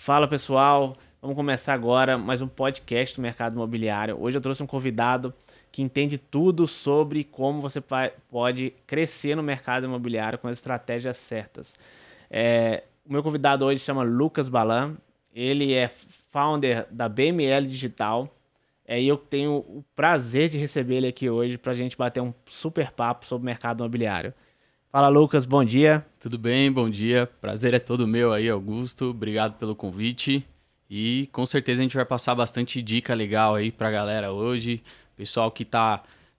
Fala pessoal, vamos começar agora mais um podcast do mercado imobiliário. Hoje eu trouxe um convidado que entende tudo sobre como você pode crescer no mercado imobiliário com as estratégias certas. O meu convidado hoje se chama Lucas Balan, ele é founder da BML Digital. E eu tenho o prazer de receber ele aqui hoje para a gente bater um super papo sobre o mercado imobiliário. Fala Lucas, bom dia. Tudo bem, bom dia. Prazer é todo meu aí, Augusto. Obrigado pelo convite. E com certeza a gente vai passar bastante dica legal aí pra galera hoje. Pessoal que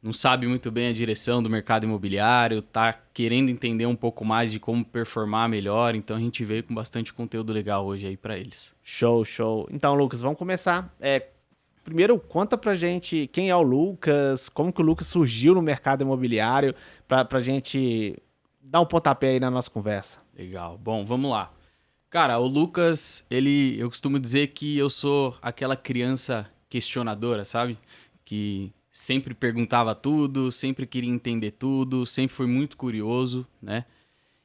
não sabe muito bem a direção do mercado imobiliário, tá querendo entender um pouco mais de como performar melhor. Então a gente veio com bastante conteúdo legal hoje aí pra eles. Show, show. Então, Lucas, vamos começar. Primeiro, conta pra gente quem é o Lucas, como que o Lucas surgiu no mercado imobiliário, pra gente dar um pontapé aí na nossa conversa. Legal. Bom, vamos lá. Cara, o Lucas, eu costumo dizer que eu sou aquela criança questionadora, sabe? Que sempre perguntava tudo, sempre queria entender tudo, sempre fui muito curioso, né?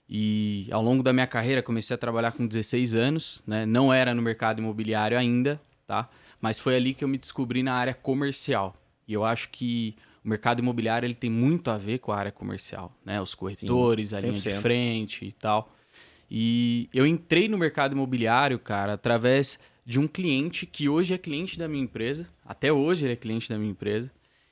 E ao longo da minha carreira comecei a trabalhar com 16 anos, né? Não era no mercado imobiliário ainda, tá? Mas foi ali que eu me descobri na área comercial. E eu acho que o mercado imobiliário ele tem muito a ver com a área comercial, né? Os corretores, Sim, a linha de 100%. frente e tal. E eu entrei no mercado imobiliário, cara, através de um cliente que hoje é cliente da minha empresa. Até hoje ele é cliente da minha empresa.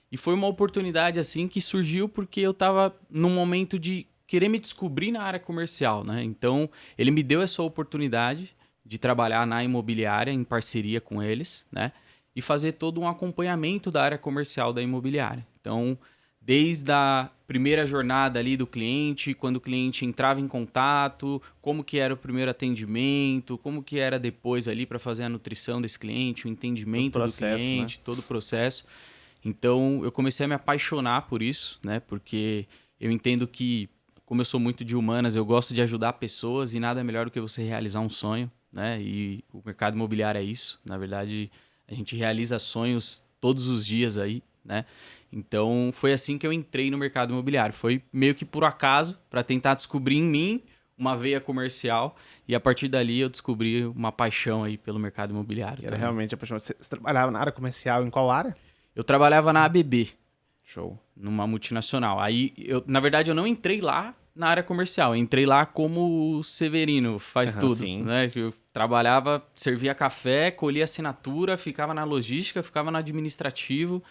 E foi uma oportunidade assim que surgiu porque eu estava num momento de querer me descobrir na área comercial, né? Então, ele me deu essa oportunidade de trabalhar na imobiliária em parceria com eles, né? E fazer todo um acompanhamento da área comercial da imobiliária. Então, desde a primeira jornada ali do cliente, quando o cliente entrava em contato, como que era o primeiro atendimento, como que era depois ali para fazer a nutrição desse cliente, o Todo entendimento do processo, né? cliente, todo o processo. Então, eu comecei a me apaixonar por isso, né? Porque eu entendo que, como eu sou muito de humanas, eu gosto de ajudar pessoas e nada melhor do que você realizar um sonho, né? E o mercado imobiliário é isso. Na verdade, a gente realiza sonhos todos os dias aí, né? Então, foi assim que eu entrei no mercado imobiliário. Foi meio que por acaso, para tentar descobrir em mim uma veia comercial. E a partir dali eu descobri uma paixão aí pelo mercado imobiliário Que era também. realmente apaixonante. Você trabalhava na área comercial em qual área? Eu trabalhava na ABB, Show. numa multinacional. Aí, na verdade, eu não entrei lá na área comercial. Eu entrei lá como Severino, faz Aham, tudo, sim. né? Eu trabalhava, servia café, colhia assinatura, ficava na logística, ficava no administrativo.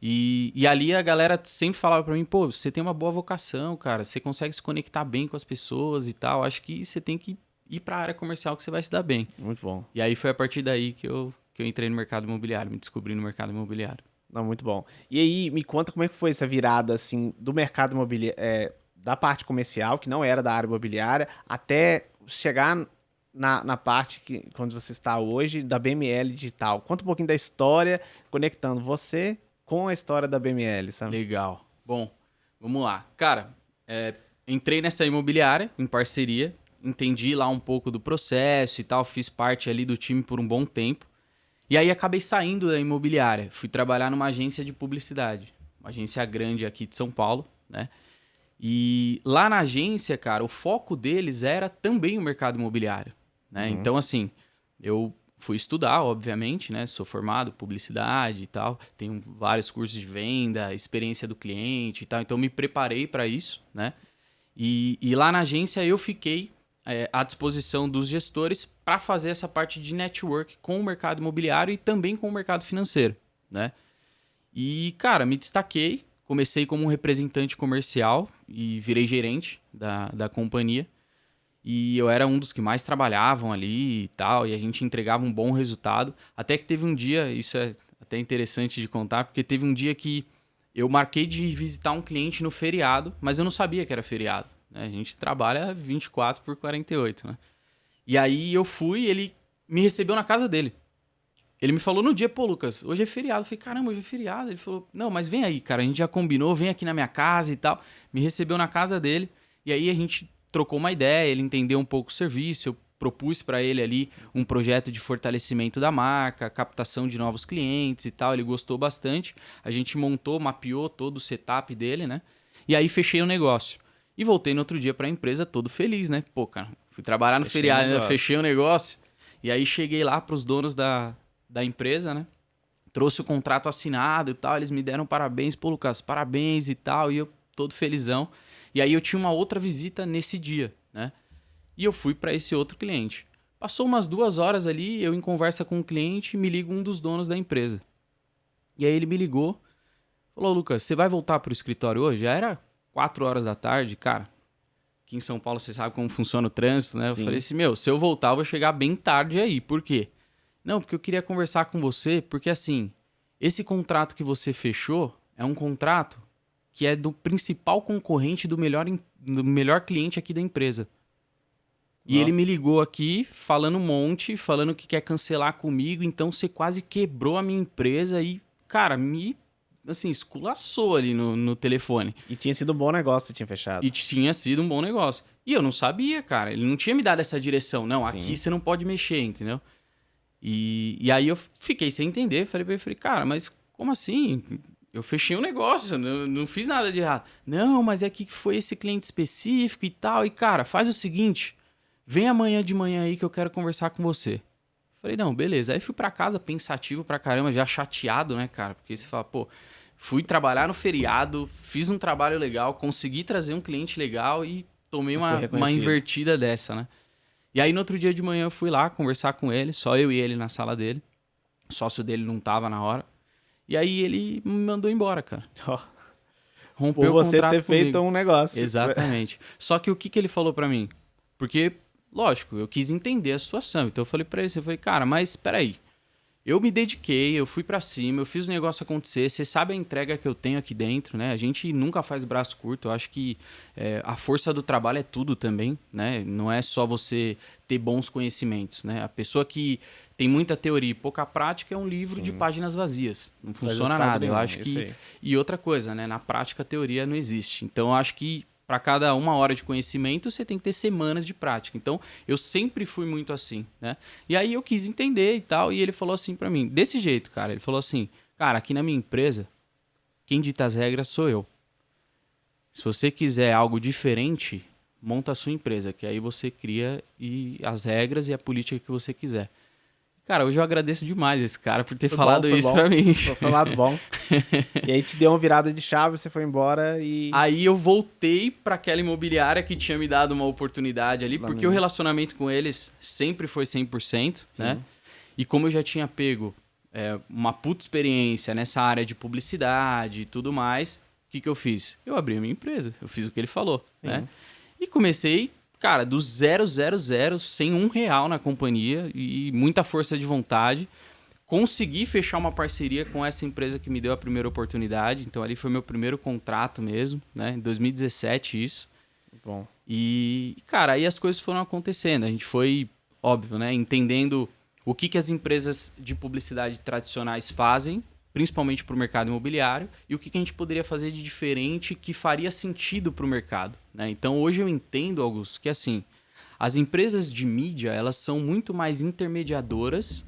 E ali a galera sempre falava pra mim, pô, você tem uma boa vocação, cara, você consegue se conectar bem com as pessoas e tal, acho que você tem que ir pra área comercial que você vai se dar bem. Muito bom. E aí foi a partir daí que eu entrei no mercado imobiliário, me descobri no mercado imobiliário. Não, muito bom. E aí, me conta como é que foi essa virada, assim, do mercado imobiliário, da parte comercial, que não era da área imobiliária, até chegar na parte que, quando você está hoje, da BML Digital. Conta um pouquinho da história, conectando você com a história da BML, sabe? Legal. Bom, vamos lá. Cara, entrei nessa imobiliária em parceria, entendi lá um pouco do processo e tal, fiz parte ali do time por um bom tempo. E aí acabei saindo da imobiliária, fui trabalhar numa agência de publicidade, uma agência grande aqui de São Paulo, né? E lá na agência, cara, o foco deles era também o mercado imobiliário, né? Uhum. Então, assim, eu fui estudar, obviamente, né? Sou formado em publicidade e tal, tenho vários cursos de venda, experiência do cliente e tal, então me preparei para isso, né? E lá na agência eu fiquei à disposição dos gestores para fazer essa parte de network com o mercado imobiliário e também com o mercado financeiro, né? E, cara, me destaquei, comecei como um representante comercial e virei gerente da companhia. E eu era um dos que mais trabalhavam ali e tal, e a gente entregava um bom resultado. Até que teve um dia, isso é até interessante de contar, porque teve um dia que eu marquei de visitar um cliente no feriado, mas eu não sabia que era feriado, né? A gente trabalha 24 por 48, né? E aí eu fui, ele me recebeu na casa dele. Ele me falou no dia, pô, Lucas, hoje é feriado. Eu falei, caramba, hoje é feriado. Ele falou, não, mas vem aí, cara, a gente já combinou, vem aqui na minha casa e tal. Me recebeu na casa dele, e aí a gente trocou uma ideia, ele entendeu um pouco o serviço, eu propus para ele ali um projeto de fortalecimento da marca, captação de novos clientes e tal, ele gostou bastante. A gente montou, mapeou todo o setup dele, né? E aí fechei o negócio. E voltei no outro dia para a empresa todo feliz, né? Pô, cara, fui trabalhar no Fechei o feriado, ainda negócio. fechei o negócio. E aí cheguei lá pros donos da empresa, né? Trouxe o contrato assinado e tal, eles me deram parabéns, pô, Lucas, parabéns e tal, e eu todo felizão. E aí eu tinha uma outra visita nesse dia, né? E eu fui para esse outro cliente. Passou umas 2 horas ali, eu em conversa com o cliente, me liga um dos donos da empresa. E aí ele me ligou, falou, Lucas, você vai voltar pro escritório hoje? Já era 4 horas da tarde, cara. Aqui em São Paulo você sabe como funciona o trânsito, né? Sim. Eu falei assim, meu, se eu voltar eu vou chegar bem tarde aí. Por quê? Não, porque eu queria conversar com você, porque assim, esse contrato que você fechou é um contrato que é do principal concorrente do melhor cliente aqui da empresa. E Nossa. ele me ligou aqui falando um monte, falando que quer cancelar comigo, então você quase quebrou a minha empresa e, cara, me, assim, esculaçou ali no telefone. E tinha sido um bom negócio que tinha fechado. E tinha sido um bom negócio. E eu não sabia, cara, ele não tinha me dado essa direção. Não, Sim. aqui você não pode mexer, entendeu? E aí eu fiquei sem entender, falei pra ele, cara, mas como assim? Eu fechei um negócio, não fiz nada de errado. Não, mas é que foi esse cliente específico e tal. E, cara, faz o seguinte, vem amanhã de manhã aí que eu quero conversar com você. Falei, não, beleza. Aí fui pra casa pensativo pra caramba, já chateado, né, cara? Porque você fala, pô, fui trabalhar no feriado, fiz um trabalho legal, consegui trazer um cliente legal e tomei uma invertida dessa, né? E aí, no outro dia de manhã, eu fui lá conversar com ele, só eu e ele na sala dele. O sócio dele não tava na hora. E aí, ele me mandou embora, cara. Rompeu o contrato Por você ter comigo. feito um negócio. Exatamente. Só que o que ele falou pra mim? Porque, lógico, eu quis entender a situação. Então, eu falei pra ele, eu falei, cara, mas peraí. Eu me dediquei, eu fui pra cima, eu fiz o negócio acontecer. Você sabe a entrega que eu tenho aqui dentro, né? A gente nunca faz braço curto. Eu acho que a força do trabalho é tudo também, né? Não é só você ter bons conhecimentos, né? A pessoa que tem muita teoria e pouca prática é um livro de páginas vazias. Não funciona nada. Eu acho que... E outra coisa, né? Na prática, a teoria não existe. Então, eu acho que para cada 1 hora de conhecimento, você tem que ter semanas de prática. Então, eu sempre fui muito assim, né? E aí eu quis entender e tal, e ele falou assim para mim, desse jeito, cara. Ele falou assim, cara, aqui na minha empresa, quem dita as regras sou eu. Se você quiser algo diferente, monta a sua empresa, que aí você cria as regras e a política que você quiser. Cara, hoje eu agradeço demais esse cara por ter falado isso pra mim. Foi um lado bom. E aí te deu uma virada de chave, você foi embora e... Aí eu voltei pra aquela imobiliária que tinha me dado uma oportunidade ali, porque o relacionamento com eles sempre foi 100%, né? E como eu já tinha pego uma puta experiência nessa área de publicidade e tudo mais, o que eu fiz? Eu abri a minha empresa, eu fiz o que ele falou, né? E comecei... Cara, do 000, sem R$1 na companhia e muita força de vontade. Consegui fechar uma parceria com essa empresa que me deu a primeira oportunidade. Então, ali foi meu primeiro contrato mesmo, né? Em 2017, isso. Bom. E, cara, aí as coisas foram acontecendo. A gente foi, óbvio, né? Entendendo o que as empresas de publicidade tradicionais fazem, principalmente para o mercado imobiliário, e o que a gente poderia fazer de diferente que faria sentido para o mercado, né? Então, hoje eu entendo, Augusto, que assim, as empresas de mídia, elas são muito mais intermediadoras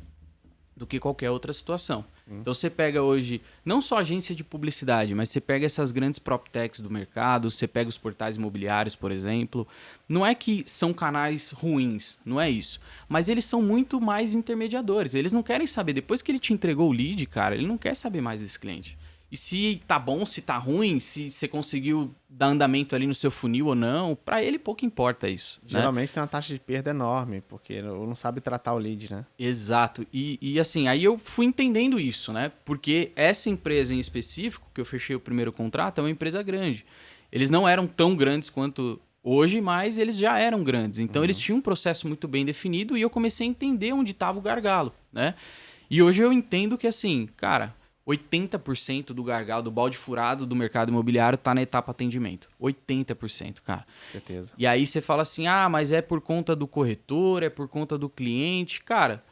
do que qualquer outra situação. Então, você pega hoje, não só agência de publicidade, mas você pega essas grandes proptechs do mercado, você pega os portais imobiliários, por exemplo. Não é que são canais ruins, não é isso. Mas eles são muito mais intermediadores. Eles não querem saber, depois que ele te entregou o lead, cara, ele não quer saber mais desse cliente. E se tá bom, se tá ruim, se você conseguiu dar andamento ali no seu funil ou não, pra ele pouco importa isso. Geralmente né? tem uma taxa de perda enorme, porque não sabe tratar o lead, né? Exato. E assim, aí eu fui entendendo isso, né? Porque essa empresa em específico, que eu fechei o primeiro contrato, é uma empresa grande. Eles não eram tão grandes quanto hoje, mas eles já eram grandes. Então eles tinham um processo muito bem definido e eu comecei a entender onde estava o gargalo, né? E hoje eu entendo que assim, cara... 80% do gargalo, do balde furado do mercado imobiliário tá na etapa atendimento. 80%, cara. Certeza. E aí você fala assim, mas é por conta do corretor, é por conta do cliente. Cara,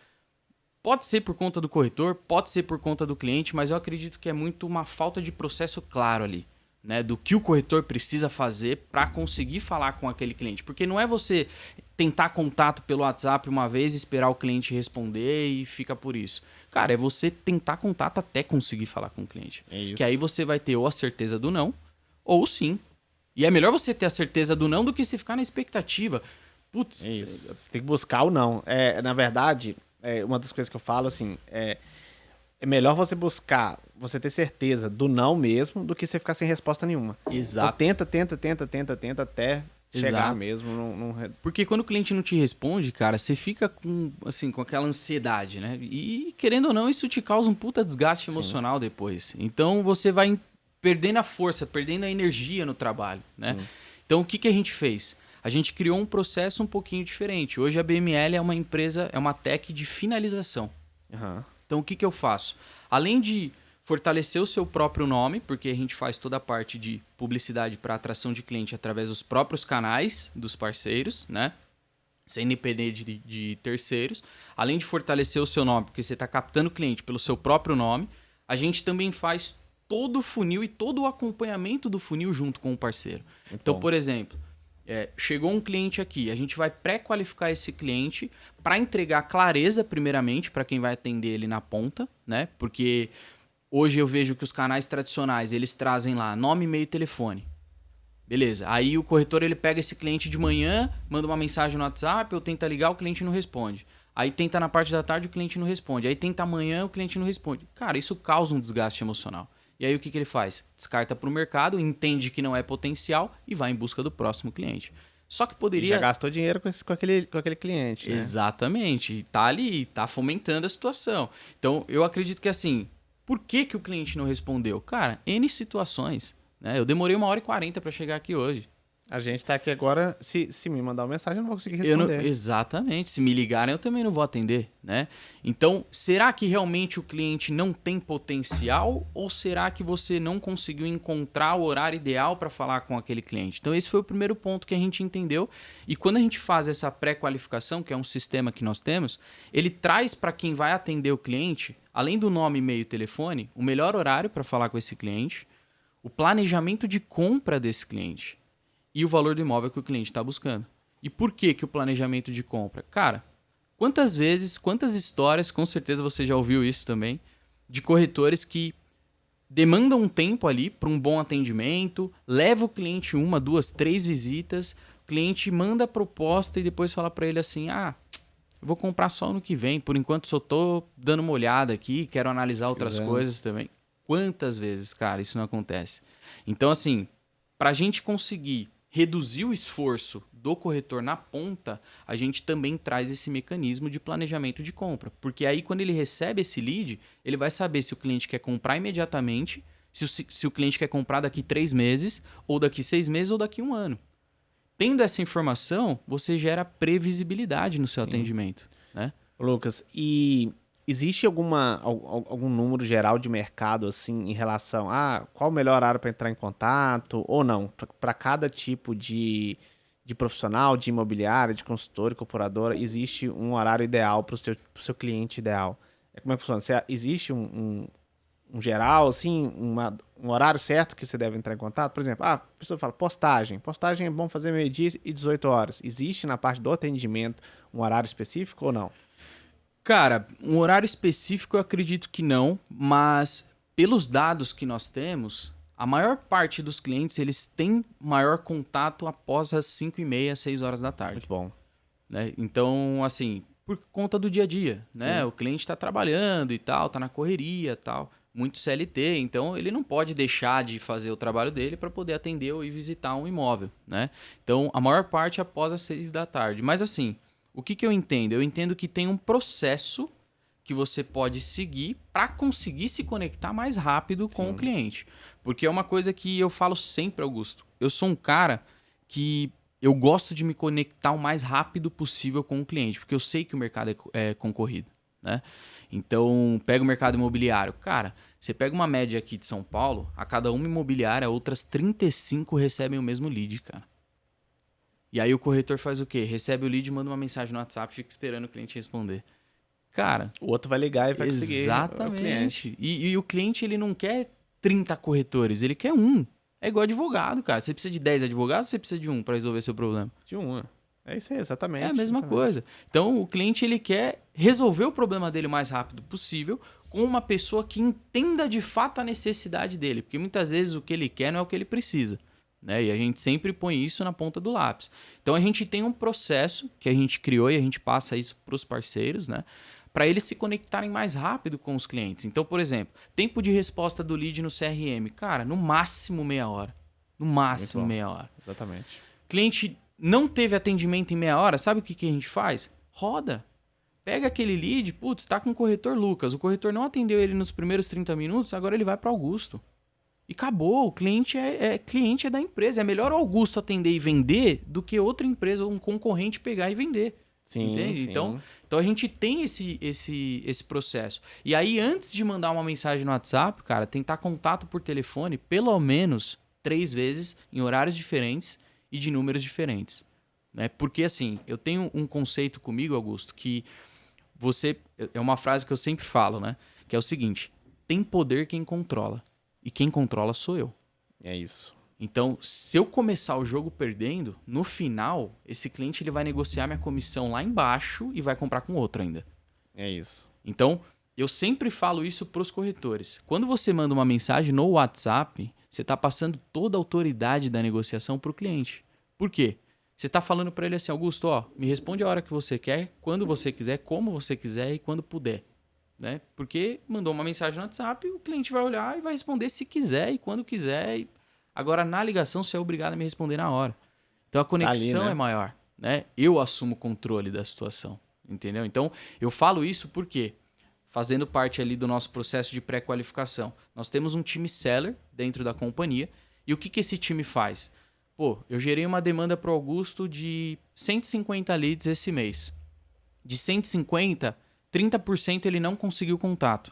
pode ser por conta do corretor, pode ser por conta do cliente, mas eu acredito que é muito uma falta de processo claro ali, né? Do que o corretor precisa fazer para conseguir falar com aquele cliente. Porque não é você tentar contato pelo WhatsApp uma vez, esperar o cliente responder e fica por isso. Cara, é você tentar contato até conseguir falar com o cliente. É isso. Que aí você vai ter ou a certeza do não, ou sim. E é melhor você ter a certeza do não do que você ficar na expectativa. Putz, Isso. Você tem que buscar ou não. Na verdade, uma das coisas que eu falo, assim, é melhor você buscar, você ter certeza do não mesmo, do que você ficar sem resposta nenhuma. Exato. Então tenta até chegar Exato. mesmo num... Porque quando o cliente não te responde, cara, você fica com aquela ansiedade, né? E, querendo ou não, isso te causa um puta desgaste emocional depois. Então, você vai perdendo a força, perdendo a energia no trabalho, né? Sim. Então, o que a gente fez? A gente criou um processo um pouquinho diferente. Hoje, a BML é uma empresa, é uma tech de finalização. Uhum. Então, o que eu faço? Além de fortalecer o seu próprio nome, porque a gente faz toda a parte de publicidade para atração de cliente através dos próprios canais dos parceiros, né? Sem depender de terceiros. Além de fortalecer o seu nome, porque você está captando cliente pelo seu próprio nome, a gente também faz todo o funil e todo o acompanhamento do funil junto com o parceiro. Então, por exemplo, chegou um cliente aqui, a gente vai pré-qualificar esse cliente para entregar clareza, primeiramente, para quem vai atender ele na ponta, né? Porque hoje eu vejo que os canais tradicionais, eles trazem lá nome, e-mail e telefone. Beleza. Aí o corretor ele pega esse cliente de manhã, manda uma mensagem no WhatsApp, eu tento ligar, o cliente não responde. Aí tenta na parte da tarde, o cliente não responde. Aí tenta amanhã, o cliente não responde. Cara, isso causa um desgaste emocional. E aí o que ele faz? Descarta para o mercado, entende que não é potencial e vai em busca do próximo cliente. Só que poderia... Já gastou dinheiro com aquele cliente, né? Exatamente. E tá ali, tá fomentando a situação. Então, eu acredito que assim, por que o cliente não respondeu? Cara, N situações. Né? Eu demorei 1h40 para chegar aqui hoje. A gente tá aqui agora, se me mandar uma mensagem, eu não vou conseguir responder. Exatamente. Se me ligarem, eu também não vou atender, né? Então, será que realmente o cliente não tem potencial? Ou será que você não conseguiu encontrar o horário ideal para falar com aquele cliente? Então, esse foi o primeiro ponto que a gente entendeu. E quando a gente faz essa pré-qualificação, que é um sistema que nós temos, ele traz para quem vai atender o cliente, além do nome, e-mail e telefone, o melhor horário para falar com esse cliente, o planejamento de compra desse cliente e o valor do imóvel que o cliente está buscando. E por que o planejamento de compra? Cara, quantas histórias, com certeza você já ouviu isso também, de corretores que demandam um tempo ali para um bom atendimento, leva o cliente 1, 2, 3 visitas, o cliente manda a proposta e depois fala para ele assim, eu vou comprar só ano que vem, por enquanto só tô dando uma olhada aqui, quero analisar outras coisas também. Quantas vezes, cara, isso não acontece? Então, assim, para a gente conseguir reduzir o esforço do corretor na ponta, a gente também traz esse mecanismo de planejamento de compra. Porque aí, quando ele recebe esse lead, ele vai saber se o cliente quer comprar imediatamente, se o cliente quer comprar daqui 3 meses, ou daqui 6 meses, ou daqui 1 ano. Tendo essa informação, você gera previsibilidade no seu atendimento, né? Lucas, e existe algum número geral de mercado, assim, em relação a qual o melhor horário para entrar em contato ou não? Para cada tipo de profissional, de imobiliária, de consultor, incorporadora, existe um horário ideal para o seu cliente ideal. Como é que funciona? Existe um geral, assim, um horário certo que você deve entrar em contato? Por exemplo, a pessoa fala postagem. Postagem é bom fazer meio-dia e 18 horas. Existe na parte do atendimento um horário específico ou não? Cara, um horário específico eu acredito que não, mas pelos dados que nós temos, a maior parte dos clientes eles têm maior contato após as 5h30, 6 horas da tarde. Muito bom. Né? Então, assim, por conta do dia a dia, né? Sim. O cliente está trabalhando e tal, está na correria e tal, muito CLT, então ele não pode deixar de fazer o trabalho dele para poder atender ou ir visitar um imóvel, né? Então, a maior parte após as 6 da tarde. Mas assim, o que eu entendo? Eu entendo que tem um processo que você pode seguir para conseguir se conectar mais rápido com o cliente. Porque é uma coisa que eu falo sempre, Augusto. Eu sou um cara que eu gosto de me conectar o mais rápido possível com o cliente, porque eu sei que o mercado é concorrido, né? Então, pega o mercado imobiliário. Cara, você pega uma média aqui de São Paulo, a cada uma imobiliária, outras 35 recebem o mesmo lead, cara. E aí o corretor faz o quê? Recebe o lead, manda uma mensagem no WhatsApp, fica esperando o cliente responder. Cara... O outro vai ligar e vai conseguir. Exatamente. E o cliente, ele não quer 30 corretores, ele quer um. É igual advogado, cara. Você precisa de 10 advogados ou você precisa de um para resolver seu problema? De um. É isso aí, exatamente. É a mesma coisa. Então, o cliente, ele quer resolver o problema dele o mais rápido possível com uma pessoa que entenda de fato a necessidade dele. Porque muitas vezes o que ele quer não é o que ele precisa. né? E a gente sempre põe isso na ponta do lápis. Então a gente tem um processo que a gente criou e a gente passa isso para os parceiros, né? Para eles se conectarem mais rápido com os clientes. Então, por exemplo, tempo de resposta do lead no CRM, cara, no máximo meia hora. No máximo meia hora. Exatamente. Cliente não teve atendimento em meia hora, sabe o que a gente faz? Roda. Pega aquele lead, putz, tá com o corretor Lucas. O corretor não atendeu ele nos primeiros 30 minutos, agora ele vai para Augusto. E acabou, o cliente cliente da empresa. É melhor o Augusto atender e vender do que outra empresa ou um concorrente pegar e vender. Sim, entende? sim. Então a gente tem esse processo. E aí, antes de mandar uma mensagem no WhatsApp, cara, tentar contato por telefone pelo menos 3 vezes em horários diferentes e de números diferentes. Né? Porque assim, eu tenho um conceito comigo, Augusto, que é uma frase que eu sempre falo, né? Que é o seguinte: tem poder quem controla. E quem controla sou eu. É isso. Então, se eu começar o jogo perdendo, no final, esse cliente ele vai negociar minha comissão lá embaixo e vai comprar com outro ainda. É isso. Então, eu sempre falo isso para os corretores. Quando você manda uma mensagem no WhatsApp, você está passando toda a autoridade da negociação para o cliente. Por quê? Você está falando para ele assim: Augusto, ó, me responde a hora que você quer, quando você quiser, como você quiser e quando puder. Né? Porque mandou uma mensagem no WhatsApp, o cliente vai olhar e vai responder se quiser e quando quiser. Agora, na ligação, você é obrigado a me responder na hora. Então, a conexão é maior. Né? Eu assumo o controle da situação. Entendeu? Então, eu falo isso porque, fazendo parte ali do nosso processo de pré-qualificação, nós temos um time seller dentro da companhia. E o que esse time faz? Pô, eu gerei uma demanda para o Augusto de 150 leads esse mês. De 150, 30% ele não conseguiu contato.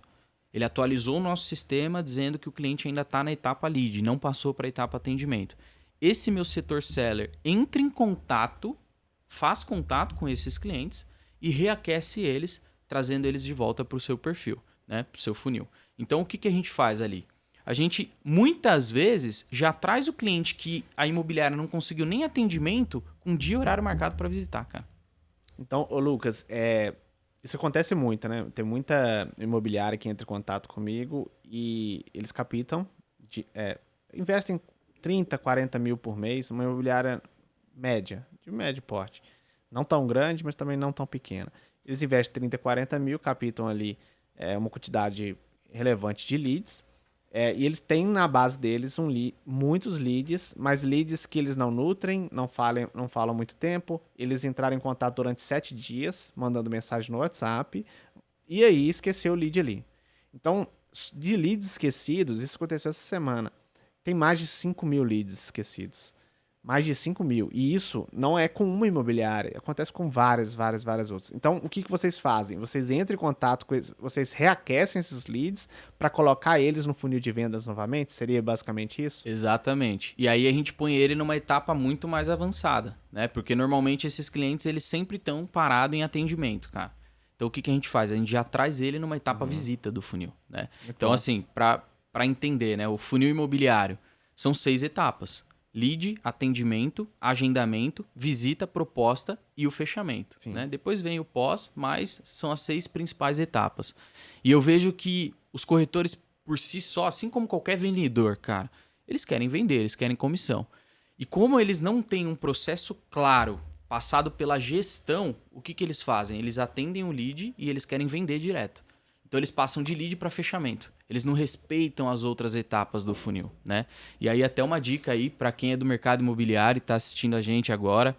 Ele atualizou o nosso sistema dizendo que o cliente ainda está na etapa lead, não passou para a etapa atendimento. Esse meu setor seller entra em contato, faz contato com esses clientes e reaquece eles, trazendo eles de volta para o seu perfil, né? Para o seu funil. Então, o que a gente faz ali? A gente, muitas vezes, já traz o cliente que a imobiliária não conseguiu nem atendimento com dia e horário marcado para visitar, cara. Então, ô Lucas, isso acontece muito, né? Tem muita imobiliária que entra em contato comigo e eles capitam, investem 30, 40 mil por mês, uma imobiliária média, de médio porte. Não tão grande, mas também não tão pequena. Eles investem 30, 40 mil, capitam ali uma quantidade relevante de leads, e eles têm na base deles muitos leads, mas leads que eles não nutrem, não falam muito tempo. Eles entraram em contato durante 7 dias, mandando mensagem no WhatsApp, e aí esqueceu o lead ali. Então, de leads esquecidos, isso aconteceu essa semana. Tem mais de 5 mil leads esquecidos. Mais de 5 mil. E isso não é com uma imobiliária, acontece com várias outras. Então, o que vocês fazem? Vocês entram em contato com eles, vocês reaquecem esses leads para colocar eles no funil de vendas novamente? Seria basicamente isso? Exatamente. E aí a gente põe ele numa etapa muito mais avançada, né? Porque normalmente esses clientes, eles sempre estão parados em atendimento, cara. Então, o que a gente faz? A gente já traz ele numa etapa visita do funil, né? Então, assim, para entender, né? O funil imobiliário são 6 etapas. Lead, atendimento, agendamento, visita, proposta e o fechamento. Né? Depois vem o pós, mas são as 6 principais etapas. E eu vejo que os corretores, por si só, assim como qualquer vendedor, cara, eles querem vender, eles querem comissão. E como eles não têm um processo claro, passado pela gestão, o que eles fazem? Eles atendem o lead e eles querem vender direto. Então eles passam de lead para fechamento. Eles não respeitam as outras etapas do funil, né? E aí até uma dica aí para quem é do mercado imobiliário e está assistindo a gente agora,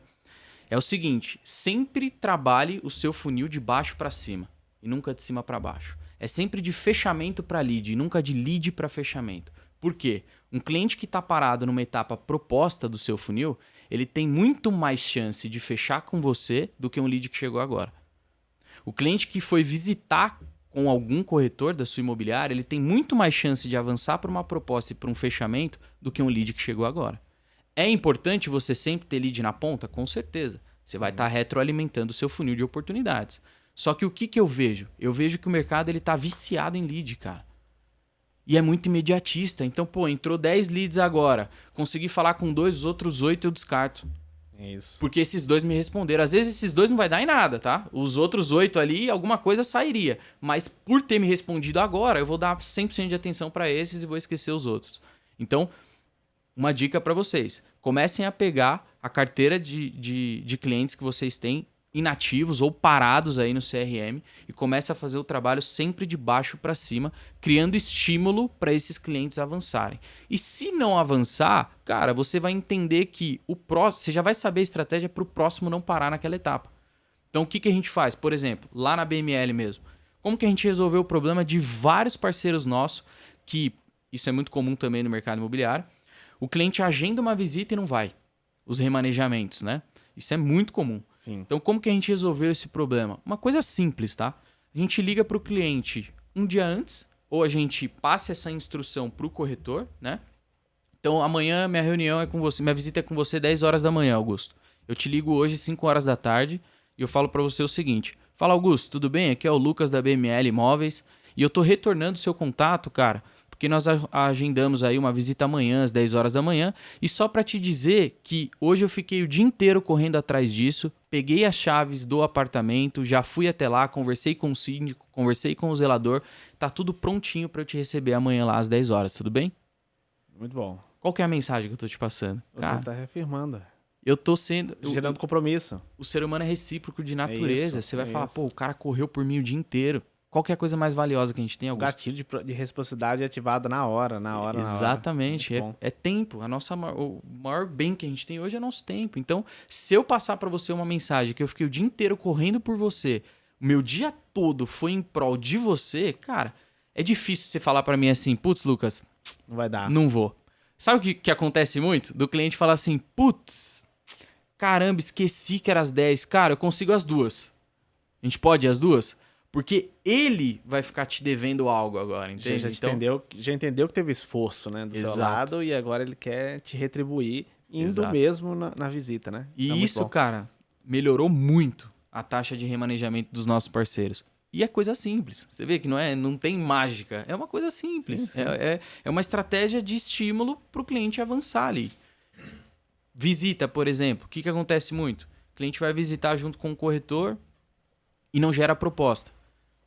é o seguinte: sempre trabalhe o seu funil de baixo para cima e nunca de cima para baixo. É sempre de fechamento para lead e nunca de lead para fechamento. Por quê? Um cliente que está parado numa etapa proposta do seu funil, ele tem muito mais chance de fechar com você do que um lead que chegou agora. O cliente que foi visitar com algum corretor da sua imobiliária, ele tem muito mais chance de avançar para uma proposta e para um fechamento do que um lead que chegou agora. É importante você sempre ter lead na ponta? Com certeza. Você vai estar retroalimentando o seu funil de oportunidades. Só que o que eu vejo? Eu vejo que o mercado está viciado em lead, cara. E é muito imediatista. Então, entrou 10 leads agora. Consegui falar com 2, os outros 8 eu descarto. Isso. Porque esses 2 me responderam. Às vezes esses 2 não vai dar em nada, tá? Os outros 8 ali, alguma coisa sairia. Mas por ter me respondido agora, eu vou dar 100% de atenção para esses e vou esquecer os outros. Então, uma dica para vocês. Comecem a pegar a carteira de clientes que vocês têm inativos ou parados aí no CRM e comece a fazer o trabalho sempre de baixo para cima, criando estímulo para esses clientes avançarem. E se não avançar, cara, você vai entender que o próximo, você já vai saber a estratégia para o próximo não parar naquela etapa. Então o que a gente faz? Por exemplo, lá na BML mesmo, como que a gente resolveu o problema de vários parceiros nossos, que isso é muito comum também no mercado imobiliário, o cliente agenda uma visita e não vai. Os remanejamentos, né? Isso é muito comum. Sim. Então, como que a gente resolveu esse problema? Uma coisa simples, tá? A gente liga para o cliente um dia antes, ou a gente passa essa instrução para o corretor, né? Então, amanhã minha reunião é com você, minha visita é com você 10 horas da manhã, Augusto. Eu te ligo hoje 5 horas da tarde e eu falo para você o seguinte: fala, Augusto, tudo bem? Aqui é o Lucas da BML Imóveis e eu tô retornando seu contato, cara, porque nós agendamos aí uma visita amanhã às 10 horas da manhã e só para te dizer que hoje eu fiquei o dia inteiro correndo atrás disso, peguei as chaves do apartamento, já fui até lá, conversei com o síndico, conversei com o zelador, tá tudo prontinho para eu te receber amanhã lá às 10 horas, tudo bem? Muito bom. Qual que é a mensagem que eu tô te passando? Você Cara, tá reafirmando. eu tô sendo... Gerando compromisso. O ser humano é recíproco de natureza. isso, Você vai é falar, isso. pô, o cara correu por mim o dia inteiro. Qual que é a coisa mais valiosa que a gente tem, O Augusto? gatilho de reciprocidade é ativado na hora. Exatamente. Muito bom. É tempo. O maior bem que a gente tem hoje é nosso tempo. Então, se eu passar pra você uma mensagem que eu fiquei o dia inteiro correndo por você, o meu dia todo foi em prol de você, cara, é difícil você falar pra mim assim, putz, Lucas, Não vai dar. não vou. Sabe o que acontece muito? Do cliente falar assim, putz, caramba, esqueci que era às 10. Cara, eu consigo às 2. A gente pode ir às 2? Porque ele vai ficar te devendo algo agora, entende? Já entendeu que teve esforço, né, do seu Exato. lado e agora ele quer te retribuir indo Exato. mesmo na visita, né? E Então, muito isso, bom. cara, melhorou muito a taxa de remanejamento dos nossos parceiros. E é coisa simples. Você vê que não tem mágica. É uma coisa simples. Sim, sim. É uma estratégia de estímulo para o cliente avançar ali. Visita, por exemplo. O que acontece muito? O cliente vai visitar junto com o corretor e não gera proposta.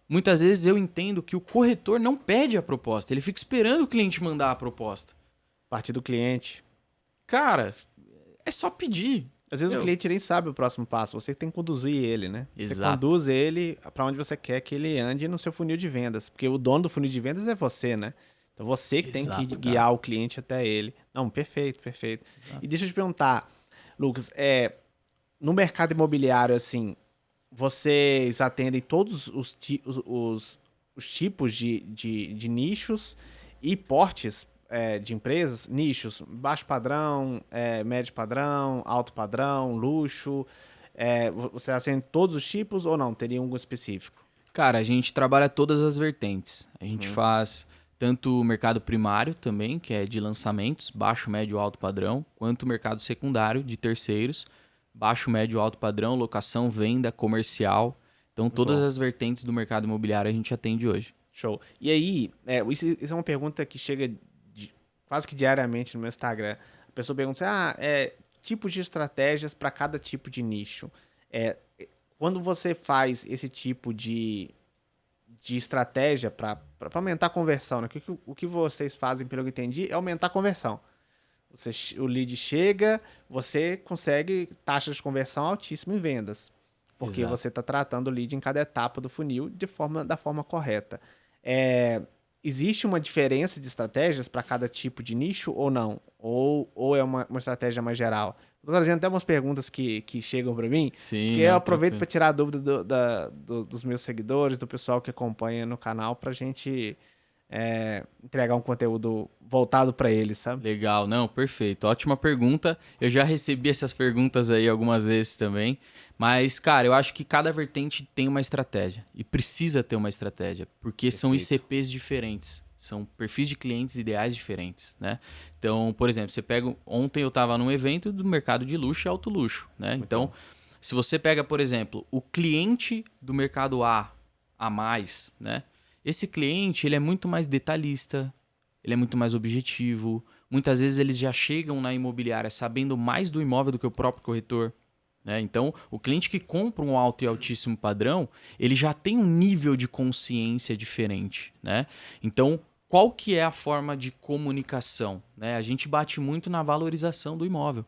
Muitas vezes eu entendo que o corretor não pede a proposta. Ele fica esperando o cliente mandar a proposta. Partir do cliente. Cara, é só pedir. Às vezes o cliente nem sabe o próximo passo, você tem que conduzir ele, né? Você Exato. conduz ele para onde você quer que ele ande no seu funil de vendas, porque o dono do funil de vendas é você, né? Então você que tem que Exato, guiar o cliente até ele. Não, perfeito, perfeito. Exato. E deixa eu te perguntar, Lucas, no mercado imobiliário, assim, vocês atendem todos os tipos de nichos e portes de empresas? Nichos, baixo padrão, médio padrão, alto padrão, luxo. Você atende todos os tipos ou não? Teria um específico? Cara, a gente trabalha todas as vertentes. A gente faz tanto o mercado primário também, que é de lançamentos, baixo, médio, alto padrão, quanto o mercado secundário de terceiros, baixo, médio, alto padrão, locação, venda, comercial. Então, todas as vertentes do mercado imobiliário a gente atende hoje. Show. E aí, isso é uma pergunta que chega quase que diariamente no meu Instagram. A pessoa pergunta assim, tipos de estratégias para cada tipo de nicho. Quando você faz esse tipo de estratégia para aumentar a conversão, né? O que vocês fazem, pelo que eu entendi, é aumentar a conversão. O lead chega, você consegue taxa de conversão altíssima em vendas. Porque Exato. você está tratando o lead em cada etapa do funil da forma correta. Existe uma diferença de estratégias para cada tipo de nicho ou não? Ou é uma estratégia mais geral? Estou trazendo até umas perguntas que chegam para mim, Sim, que eu aproveito para tirar a dúvida dos meus seguidores, do pessoal que acompanha no canal, para a gente entregar um conteúdo voltado para eles, sabe? Legal, não, perfeito. Ótima pergunta. Eu já recebi essas perguntas aí algumas vezes também. Mas, cara, eu acho que cada vertente tem uma estratégia. E precisa ter uma estratégia. Porque são Perfeito. ICPs diferentes. São perfis de clientes ideais diferentes, né? Então, por exemplo, você pega... Ontem eu estava num evento do mercado de luxo e alto luxo, né? Então, se você pega, por exemplo, o cliente do mercado A mais, né? Esse cliente, ele é muito mais detalhista, ele é muito mais objetivo. Muitas vezes eles já chegam na imobiliária sabendo mais do imóvel do que o próprio corretor, né? Então, o cliente que compra um alto e altíssimo padrão, ele já tem um nível de consciência diferente, né? Então, qual que é a forma de comunicação? Né? A gente bate muito na valorização do imóvel.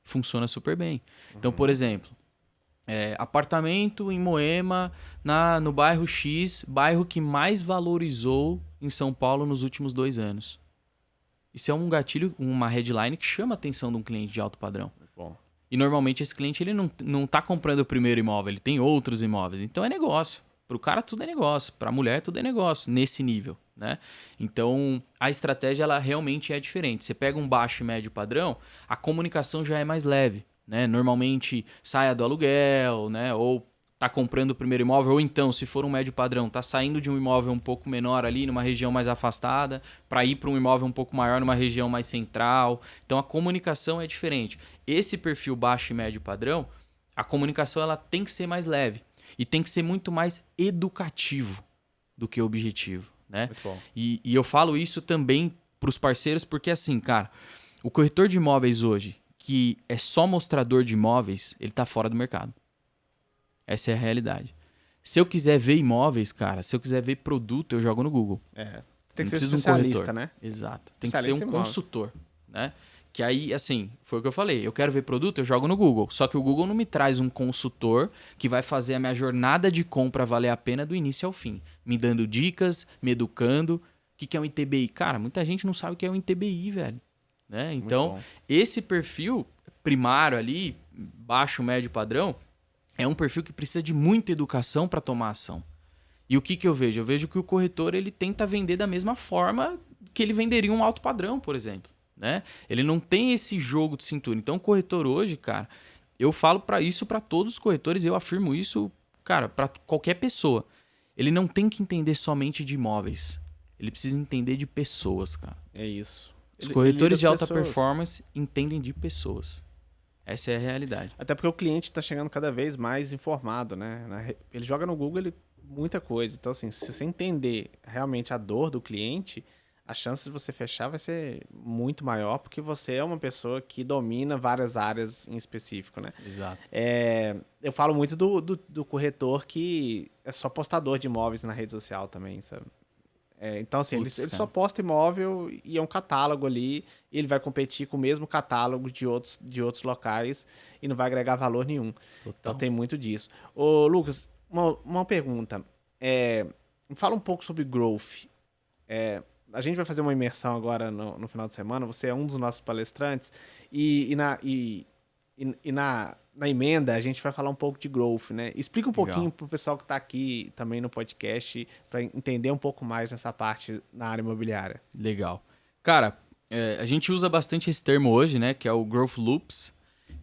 Funciona super bem. Então, por exemplo, apartamento em Moema, no bairro X, bairro que mais valorizou em São Paulo nos últimos 2 anos. Isso é um gatilho, uma headline que chama a atenção de um cliente de alto padrão. Bom. E normalmente esse cliente ele não tá comprando o primeiro imóvel, ele tem outros imóveis. Então é negócio. Para o cara tudo é negócio, para a mulher tudo é negócio, nesse nível. Né? Então a estratégia ela realmente é diferente. Você pega um baixo e médio padrão, a comunicação já é mais leve. Né? Normalmente saia do aluguel, né? Ou tá comprando o primeiro imóvel, ou então, se for um médio padrão, tá saindo de um imóvel um pouco menor ali, numa região mais afastada, para ir para um imóvel um pouco maior, numa região mais central. Então a comunicação é diferente. Esse perfil baixo e médio padrão, a comunicação ela tem que ser mais leve e tem que ser muito mais educativo do que objetivo. Né? Muito bom. E eu falo isso também para os parceiros, porque assim, cara, o corretor de imóveis hoje, que é só mostrador de imóveis, ele tá fora do mercado. Essa é a realidade. Se eu quiser ver imóveis, cara, se eu quiser ver produto, eu jogo no Google. Você tem que Não ser um preciso de especialista, né? Exato. Tem que ser um imóvel. consultor, né? Que aí, assim, foi o que eu falei. Eu quero ver produto, eu jogo no Google. Só que o Google não me traz um consultor que vai fazer a minha jornada de compra valer a pena do início ao fim. Me dando dicas, me educando. O que é um ITBI? Cara, muita gente não sabe o que é um ITBI, velho. Né? Então, esse perfil primário ali, baixo, médio, padrão, é um perfil que precisa de muita educação para tomar ação. E o que eu vejo? Eu vejo que o corretor ele tenta vender da mesma forma que ele venderia um alto padrão, por exemplo. Né? Ele não tem esse jogo de cintura. Então, o corretor hoje, cara, eu falo para isso para todos os corretores, eu afirmo isso, cara, para qualquer pessoa. Ele não tem que entender somente de imóveis. Ele precisa entender de pessoas, cara. É isso. Os corretores de alta performance entendem de pessoas. Essa é a realidade. Até porque o cliente está chegando cada vez mais informado, né? Ele joga no Google muita coisa. Então, assim, se você entender realmente a dor do cliente, a chance de você fechar vai ser muito maior, porque você é uma pessoa que domina várias áreas em específico, né? Exato. Eu falo muito do corretor que é só postador de imóveis na rede social também, sabe? Então, assim, ele só posta imóvel e é um catálogo ali, e ele vai competir com o mesmo catálogo de outros locais e não vai agregar valor nenhum. Total. Então, tem muito disso. Ô, Lucas, uma pergunta. Me fala um pouco sobre growth. A gente vai fazer uma imersão agora no final de semana, você é um dos nossos palestrantes, e na emenda a gente vai falar um pouco de growth, né? Explica um pouquinho pro pessoal que está aqui também no podcast, para entender um pouco mais nessa parte na área imobiliária. Legal. Cara, a gente usa bastante esse termo hoje, né? Que é o Growth Loops,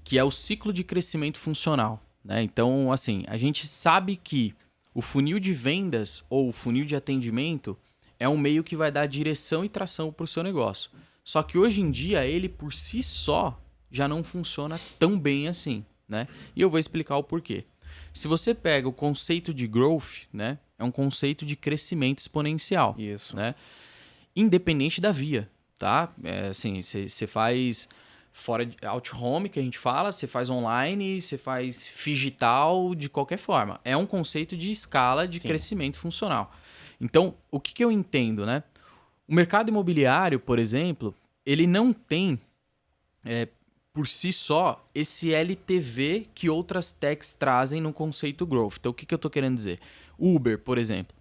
que é o ciclo de crescimento funcional. Né? Então, assim, a gente sabe que o funil de vendas ou o funil de atendimento é um meio que vai dar direção e tração para o seu negócio. Só que hoje em dia, ele por si só já não funciona tão bem assim. Né? E eu vou explicar o porquê. Se você pega o conceito de growth, né, é um conceito de crescimento exponencial. Isso. Né? Independente da via. Tá? Assim, você faz fora de out home, que a gente fala, você faz online, você faz digital, de qualquer forma. É um conceito de escala de crescimento funcional. Então, o que eu entendo? Né? O mercado imobiliário, por exemplo, ele não tem... por si só, esse LTV que outras techs trazem no conceito growth. Então, o que eu estou querendo dizer? Uber, por exemplo.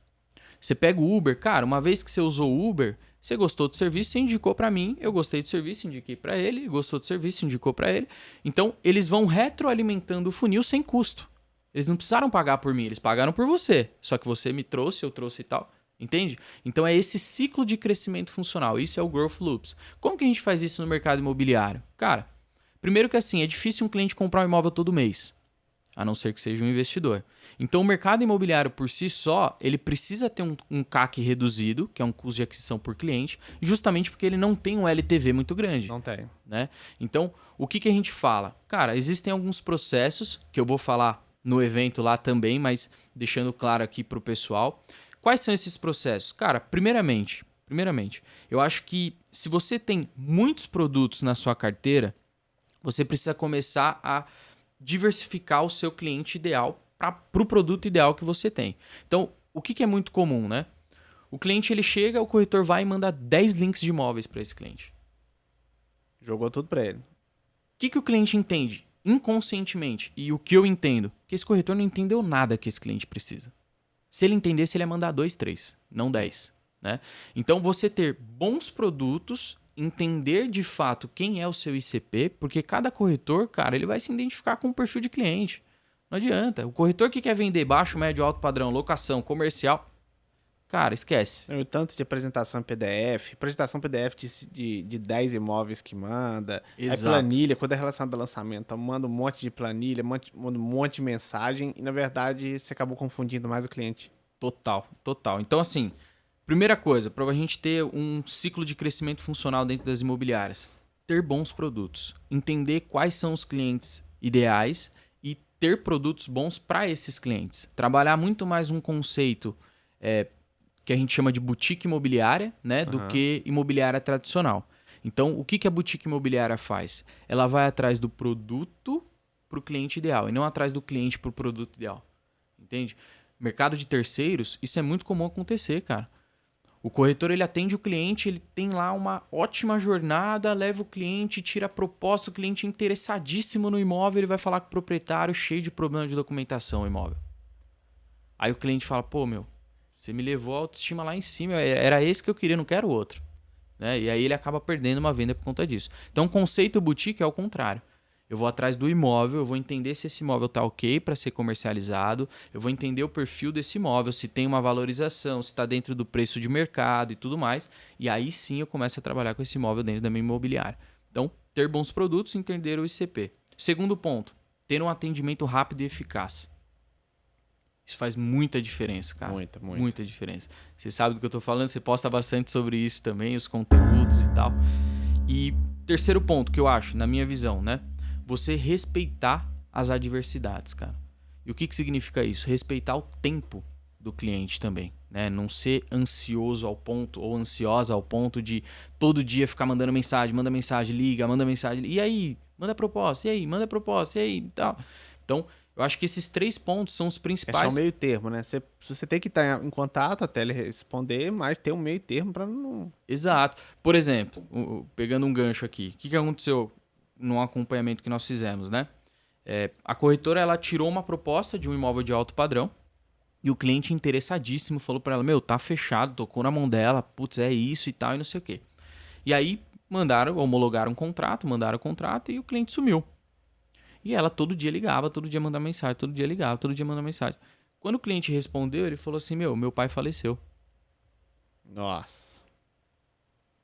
Você pega o Uber, cara, uma vez que você usou o Uber, você gostou do serviço, você indicou para mim, eu gostei do serviço, indiquei para ele, gostou do serviço, indicou para ele. Então, eles vão retroalimentando o funil sem custo. Eles não precisaram pagar por mim, eles pagaram por você. Só que você me trouxe, eu trouxe e tal. Entende? Então, é esse ciclo de crescimento funcional. Isso é o Growth Loops. Como que a gente faz isso no mercado imobiliário? Cara, primeiro que assim, é difícil um cliente comprar um imóvel todo mês, a não ser que seja um investidor. Então, o mercado imobiliário por si só, ele precisa ter um CAC reduzido, que é um custo de aquisição por cliente, justamente porque ele não tem um LTV muito grande. Não tem. Né? Então, o que a gente fala? Cara, existem alguns processos, que eu vou falar no evento lá também, mas deixando claro aqui para o pessoal. Quais são esses processos? Cara, primeiramente, eu acho que se você tem muitos produtos na sua carteira, você precisa começar a diversificar o seu cliente ideal para o produto ideal que você tem. Então, o que é muito comum, né? O cliente ele chega, o corretor vai e manda 10 links de imóveis para esse cliente. Jogou tudo para ele. O que o cliente entende inconscientemente? E o que eu entendo? Que esse corretor não entendeu nada que esse cliente precisa. Se ele entendesse, ele ia mandar 2, 3, não 10. Né? Então, você ter bons produtos, entender de fato quem é o seu ICP, porque cada corretor, cara, ele vai se identificar com o perfil de cliente. Não adianta. O corretor que quer vender baixo, médio, alto padrão, locação, comercial, cara, esquece. O tanto de apresentação PDF de 10 imóveis que manda. Exato. Aí planilha, quando é relacionado ao lançamento, então manda um monte de planilha, manda um monte de mensagem e, na verdade, você acabou confundindo mais o cliente. Total. Então, assim, primeira coisa, para a gente ter um ciclo de crescimento funcional dentro das imobiliárias, ter bons produtos, entender quais são os clientes ideais e ter produtos bons para esses clientes. Trabalhar muito mais um conceito que a gente chama de boutique imobiliária, né, do que imobiliária tradicional. Então, o que a boutique imobiliária faz? Ela vai atrás do produto para o cliente ideal e não atrás do cliente para o produto ideal. Entende? Mercado de terceiros, isso é muito comum acontecer, cara. O corretor ele atende o cliente, ele tem lá uma ótima jornada, leva o cliente, tira a proposta, o cliente interessadíssimo no imóvel, ele vai falar com o proprietário cheio de problema de documentação o imóvel. Aí o cliente fala, pô, você me levou a autoestima lá em cima, era esse que eu queria, não quero outro. Né? E aí ele acaba perdendo uma venda por conta disso. Então o conceito boutique é o contrário. Eu vou atrás do imóvel, eu vou entender se esse imóvel está ok para ser comercializado, eu vou entender o perfil desse imóvel, se tem uma valorização, se está dentro do preço de mercado e tudo mais. E aí sim eu começo a trabalhar com esse imóvel dentro da minha imobiliária. Então, ter bons produtos e entender o ICP. Segundo ponto, ter um atendimento rápido e eficaz. Isso faz muita diferença, cara. Muita diferença. Você sabe do que eu estou falando, você posta bastante sobre isso também, os conteúdos e tal. E terceiro ponto que eu acho, na minha visão, né? Você respeitar as adversidades, cara. E o que significa isso? Respeitar o tempo do cliente também, né? Não ser ansioso ao ponto ou ansiosa ao ponto de todo dia ficar mandando mensagem, manda mensagem, liga, manda mensagem. E aí? Manda proposta, e aí? Manda proposta, e aí? E tal. Então, eu acho que esses 3 pontos são os principais. É o meio termo, né? Você tem que estar em contato até ele responder, mas ter um meio termo para não... Exato. Por exemplo, pegando um gancho aqui, o que aconteceu no acompanhamento que nós fizemos, né? A corretora ela tirou uma proposta de um imóvel de alto padrão e o cliente interessadíssimo falou para ela, tá fechado, tocou na mão dela, putz, é isso e tal e não sei o quê. E aí homologaram o contrato, mandaram o contrato e o cliente sumiu. E ela todo dia ligava, todo dia mandava mensagem, todo dia ligava, todo dia mandava mensagem. Quando o cliente respondeu, ele falou assim, meu pai faleceu. Nossa.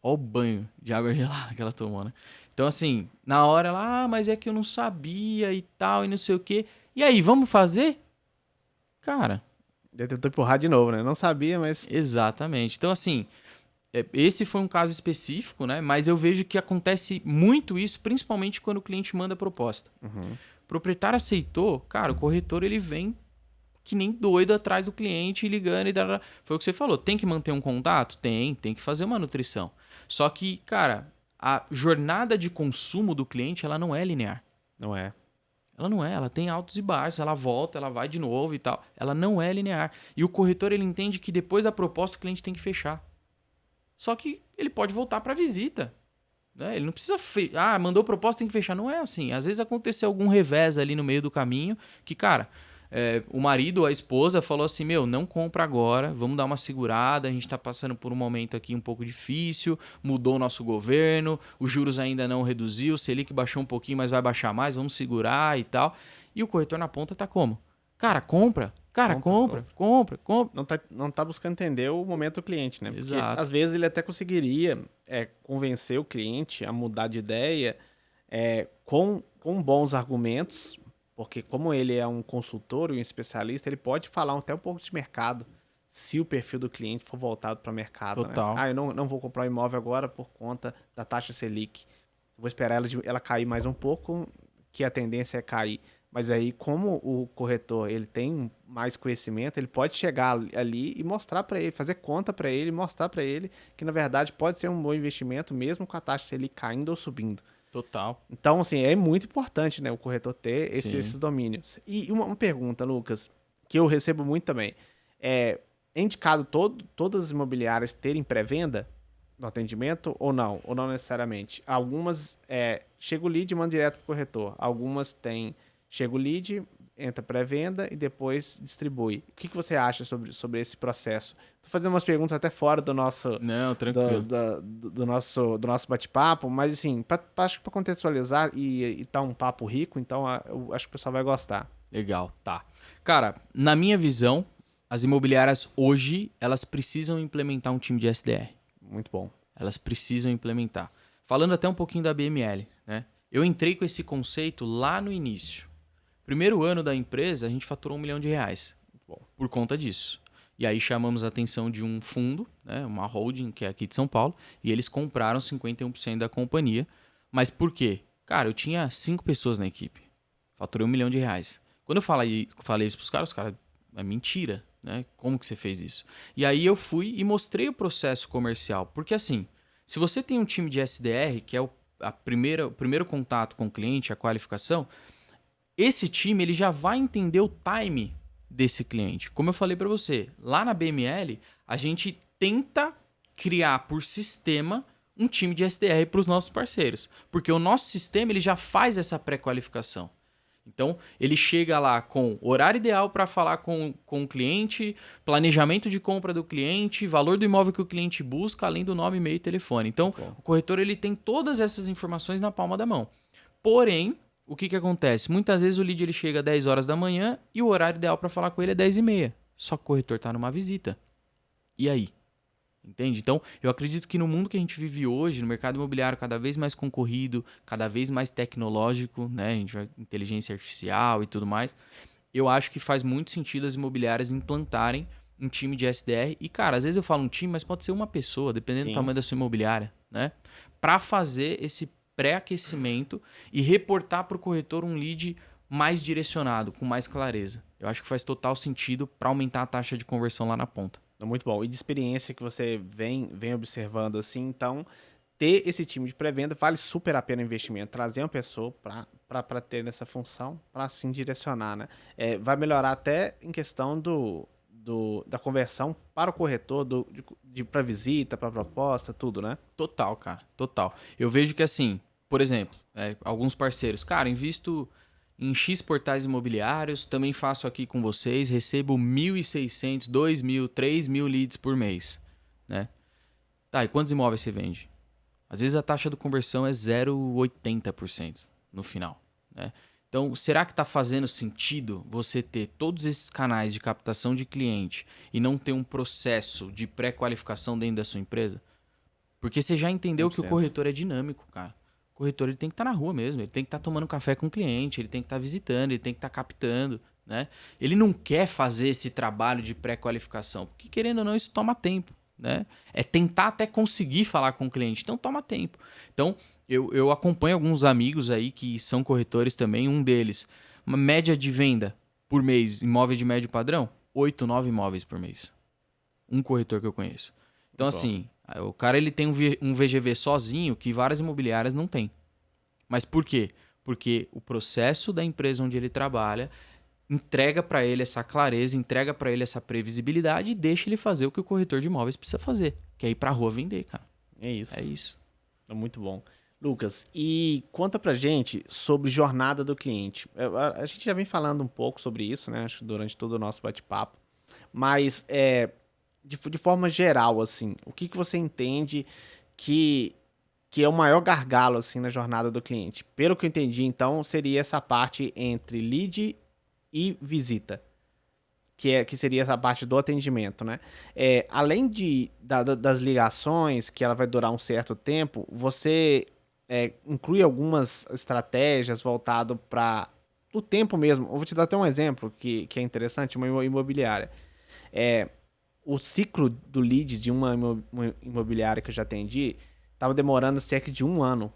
Olha o banho de água gelada que ela tomou, né? Então, assim, na hora ela, mas é que eu não sabia e tal, e não sei o quê. E aí, vamos fazer? Cara... Já tentou empurrar de novo, né? Não sabia, mas... Exatamente. Então, assim, esse foi um caso específico, né? Mas eu vejo que acontece muito isso, principalmente quando o cliente manda a proposta. Uhum. O proprietário aceitou, cara, o corretor ele vem que nem doido atrás do cliente, ligando e... Foi o que você falou, tem que manter um contato? Tem que fazer uma nutrição. Só que, cara... A jornada de consumo do cliente, ela não é linear. Não é. Ela não é, ela tem altos e baixos, ela volta, ela vai de novo e tal. Ela não é linear. E o corretor, ele entende que depois da proposta, o cliente tem que fechar. Só que ele pode voltar para visita. Né? Ele não precisa... mandou proposta, tem que fechar. Não é assim. Às vezes aconteceu algum revés ali no meio do caminho que, cara... o marido ou a esposa falou assim, não compra agora, vamos dar uma segurada, a gente está passando por um momento aqui um pouco difícil, mudou o nosso governo, os juros ainda não reduziu, o Selic baixou um pouquinho, mas vai baixar mais, vamos segurar e tal. E o corretor na ponta tá como? Cara, compra. Não tá buscando entender o momento do cliente, né? Porque Exato. às vezes ele até conseguiria convencer o cliente a mudar de ideia com bons argumentos, porque como ele é um consultor e um especialista, ele pode falar até um pouco de mercado, se o perfil do cliente for voltado para o mercado. Total. Né? Eu não vou comprar um imóvel agora por conta da taxa Selic. Vou esperar ela cair mais um pouco, que a tendência é cair. Mas aí, como o corretor ele tem mais conhecimento, ele pode chegar ali e mostrar para ele, fazer conta para ele, mostrar para ele que, na verdade, pode ser um bom investimento, mesmo com a taxa Selic caindo ou subindo. Total. Então, assim, é muito importante, né, o corretor ter esses domínios. E uma pergunta, Lucas, que eu recebo muito também. é indicado todas as imobiliárias terem pré-venda no atendimento ou não? Ou não necessariamente? Algumas, chega o lead e manda direto para o corretor. Algumas têm, chega o lead, entra pré-venda e depois distribui. O que você acha sobre esse processo? Tô fazendo umas perguntas até fora do nosso, Não, tranquilo. do nosso bate-papo, mas assim, acho que para contextualizar e tá um papo rico, então eu acho que o pessoal vai gostar. Legal, tá. Cara, na minha visão, as imobiliárias hoje, elas precisam implementar um time de SDR. Muito bom. Elas precisam implementar. Falando até um pouquinho da BML, né? Eu entrei com esse conceito lá no início. Primeiro ano da empresa, a gente faturou R$1 milhão. Por conta disso. E aí chamamos a atenção de um fundo, né, uma holding que é aqui de São Paulo, e eles compraram 51% da companhia. Mas por quê? Cara, eu tinha 5 pessoas na equipe. Faturei R$1 milhão. Quando eu falei isso para os caras, é mentira, né? Como que você fez isso? E aí eu fui e mostrei o processo comercial. Porque assim, se você tem um time de SDR, que é o primeiro contato com o cliente, a qualificação, esse time ele já vai entender o time desse cliente. Como eu falei para você, lá na BML, a gente tenta criar por sistema um time de SDR para os nossos parceiros. Porque o nosso sistema ele já faz essa pré-qualificação. Então, ele chega lá com horário ideal para falar com o cliente, planejamento de compra do cliente, valor do imóvel que o cliente busca, além do nome, e-mail e telefone. Então, o corretor ele tem todas essas informações na palma da mão. Porém, o que acontece? Muitas vezes o lead ele chega às 10 horas da manhã e o horário ideal para falar com ele é 10h30. Só que o corretor está numa visita. E aí? Entende? Então, eu acredito que no mundo que a gente vive hoje, no mercado imobiliário cada vez mais concorrido, cada vez mais tecnológico, né? A gente vai inteligência artificial e tudo mais. Eu acho que faz muito sentido as imobiliárias implantarem um time de SDR. E, cara, às vezes eu falo um time, mas pode ser uma pessoa, dependendo do tamanho da sua imobiliária, né? Para fazer esse pré-aquecimento e reportar para o corretor um lead mais direcionado, com mais clareza. Eu acho que faz total sentido para aumentar a taxa de conversão lá na ponta. Muito bom. E de experiência que você vem observando assim, então, ter esse time de pré-venda vale super a pena o investimento. Trazer uma pessoa para ter nessa função, para assim direcionar, né? Vai melhorar até em questão da conversão para o corretor, para visita, para proposta, tudo, né? Total, cara. Total. Eu vejo que assim, por exemplo, alguns parceiros, cara, invisto em X portais imobiliários, também faço aqui com vocês, recebo 1.600, 2.000, 3.000 leads por mês, né? Tá, e quantos imóveis você vende? Às vezes a taxa de conversão é 0,80% no final, né? Então, será que está fazendo sentido você ter todos esses canais de captação de cliente e não ter um processo de pré-qualificação dentro da sua empresa? Porque você já entendeu 100%. que o corretor é dinâmico, cara. O corretor ele tem que estar na rua mesmo, ele tem que estar tomando café com o cliente, ele tem que estar visitando, ele tem que estar captando, né? Ele não quer fazer esse trabalho de pré-qualificação, porque querendo ou não isso toma tempo, né? É tentar até conseguir falar com o cliente, então toma tempo. Então eu acompanho alguns amigos aí que são corretores também, um deles, uma média de venda por mês, imóvel de médio padrão, 8, 9 imóveis por mês. Um corretor que eu conheço. Então assim, o cara ele tem um VGV sozinho que várias imobiliárias não têm. Mas por quê? Porque o processo da empresa onde ele trabalha entrega para ele essa clareza, entrega para ele essa previsibilidade e deixa ele fazer o que o corretor de imóveis precisa fazer, que é ir para a rua vender, cara. É isso. É isso. Muito bom. Lucas, e conta pra gente sobre jornada do cliente. A gente já vem falando um pouco sobre isso, né? Acho que durante todo o nosso bate-papo. Mas, de forma geral, assim, o que você entende que é o maior gargalo, assim, na jornada do cliente? Pelo que eu entendi, então, seria essa parte entre lead e visita. Que seria essa parte do atendimento, né? Além das ligações, que ela vai durar um certo tempo, você inclui algumas estratégias voltadas para o tempo mesmo. Eu vou te dar até um exemplo que é interessante, uma imobiliária. O ciclo do lead de uma imobiliária que eu já atendi estava demorando cerca de um ano.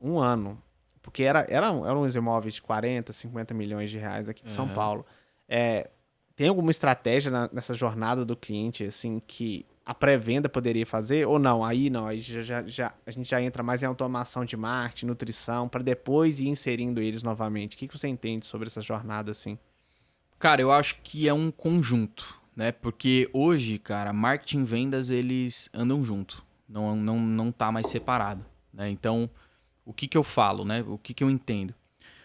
Um ano. Porque eram uns imóveis de 40, 50 milhões de reais aqui de São Paulo. Tem alguma estratégia nessa jornada do cliente, assim, que a pré-venda poderia fazer? Ou não? Aí a gente já entra mais em automação de marketing, nutrição, para depois ir inserindo eles novamente. O que você entende sobre essa jornada, assim? Cara, eu acho que é um conjunto, né? Porque hoje, cara, marketing e vendas, eles andam junto. Não tá mais separado, né? Então, o que que eu falo, né? O que que eu entendo?